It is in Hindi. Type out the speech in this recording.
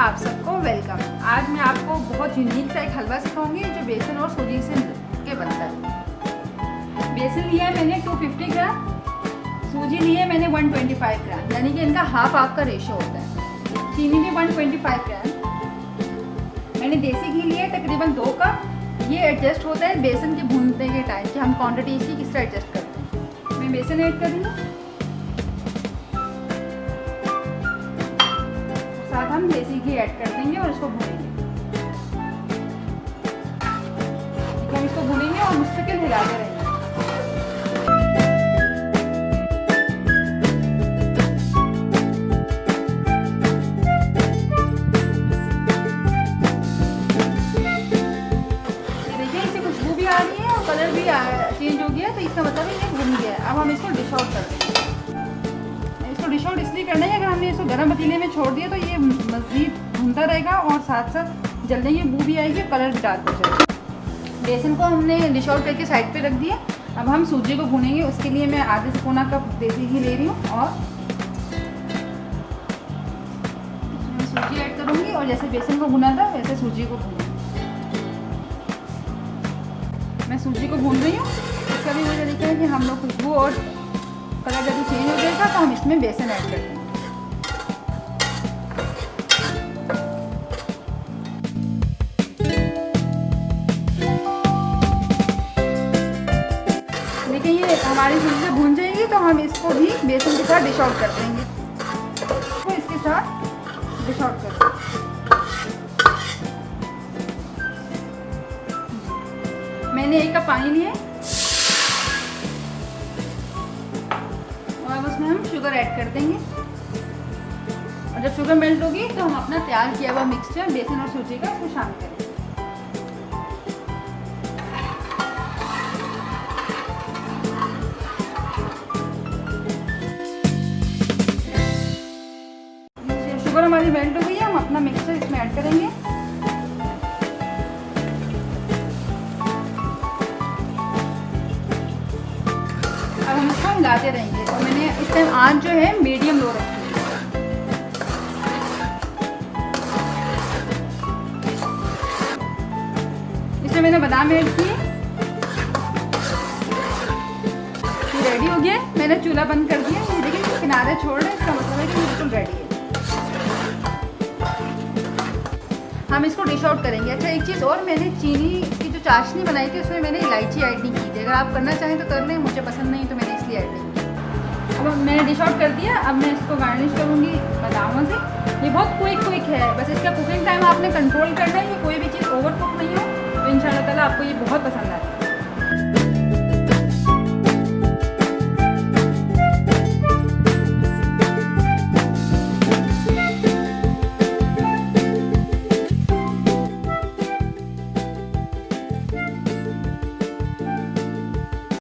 आप सबको वेलकम। आज मैं आपको बहुत यूनिक सा एक हलवा सिखाऊंगी जो बेसन और सूजी से के बनता है। बेसन लिया है मैंने 250 ग्राम, सूजी ली है मैंने 125 ग्राम, यानी कि इनका हाफ का रेशो होता है। चीनी भी 125 ग्राम। मैंने देसी घी लिया है तकरीबन 2 कप। ये एडजस्ट होता है बेसन के भूनने के टाइम कि हम क्वान्टिटी इसकी किस तरह एडजस्ट करते हैं। मैं बेसन ऐड कर दूँगी, साथ हम देसी घी ऐड कर देंगे और इसको भूनेंगे। हम इसको भूनेंगे और मुस्तकिल हिलाते रहेंगे। देखिए इससे खुशबू भी आ रही है और कलर भी चेंज हो गया, तो इसका मतलब है ये भून गया है। अब हम इसको डिश आउट कर देंगे। डिश आउट इसलिए करना है, अगर हमने इसको गर्म पतीले में छोड़ दिया तो ये मज़ीद भूनता रहेगा और साथ साथ जलने की बू भी आएगी, कलर भी डार्क हो जाएगा। बेसन को हमने डिश आउट करके साइड पे रख दिया। अब हम सूजी को भूनेंगे। उसके लिए मैं आधे से पौना कप देसी घी ले रही हूँ और इसमें सूजी ऐड करूँगी और जैसे बेसन को भुना था वैसे सूजी को भूनूँगी। मैं सूजी को भून रही हूँ। इसका भी वजह तरीका है कि हम लोग खुशबू और कलर जब चेंज हो जाएगा तो हम इसमें बेसन ऐड कर देंगे। देखिए ये हमारी सूजी से भून जाएगी तो हम इसको भी बेसन के साथ डिश आउट कर देंगे। तो इसके साथ डिश आउट कर देंगे। मैंने 1 कप पानी लिया और उसमें हम शुगर ऐड कर देंगे और जब शुगर मेल्ट होगी तो हम अपना तैयार किया हुआ मिक्सचर बेसन और सूजी का इसमें शामिल करेंगे। शुगर हमारी मेल्ट हो गई है, हम अपना मिक्सचर इसमें ऐड करेंगे। अब हम इसको हिलाते रहेंगे और मैंने इस टाइम आंच जो है मीडियम लो रखी है। इसमें मैंने बादाम ऐड किए। ये रेडी हो गया। मैंने चूल्हा बंद कर दिया। ये देखिए किनारे छोड़ रहे हैं, इसका मतलब है कि बिल्कुल रेडी है। हम इसको डिश आउट करेंगे। अच्छा एक चीज़ और, मैंने चीनी की जो चाशनी बनाई थी उसमें मैंने इलायची ऐड नहीं की थी। अगर आप करना चाहें तो कर लें, मुझे पसंद नहीं तो मैंने इसलिए ऐड नहीं की। अब मैंने डिश आउट कर दिया। अब मैं इसको गार्निश करूँगी बादामों से। ये बहुत क्विक है, बस इसका कुकिंग टाइम आपने कंट्रोल करना है कि कोई भी चीज़ ओवर कुक नहीं हो, तो इंशाल्लाह ताला आपको ये बहुत पसंद आएगा।